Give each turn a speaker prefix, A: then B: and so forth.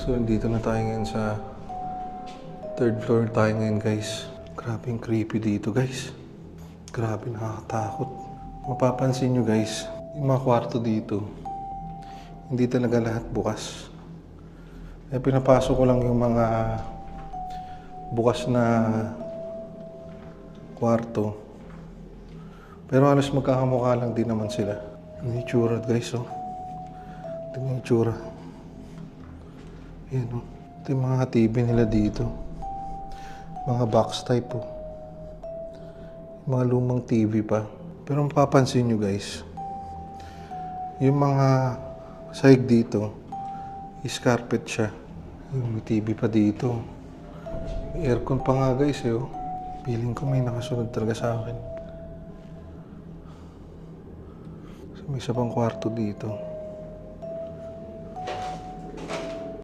A: So, dito na tayo ngayon sa third floor tayo ngayon, guys. Grabe yung creepy dito, guys. Grabe, nakakatakot. Mapapansin nyo, guys, yung mga kwarto dito, hindi talaga lahat bukas. Eh, pinapasok ko lang yung mga bukas na kwarto. Pero halos magkakamukha lang din naman sila. Ano yung itsura, guys, oh. Tingnan yung itsura. Yan, oh. Ito yung mga TV nila dito. Mga box type, oh. Mga lumang TV pa. Pero mapapansin nyo, guys, yung mga sahig dito is carpet siya. May TV pa dito. May aircon pa nga, guys, eh, oh. Feeling ko may nakasunod talaga sa akin. So, may isa pang kwarto dito.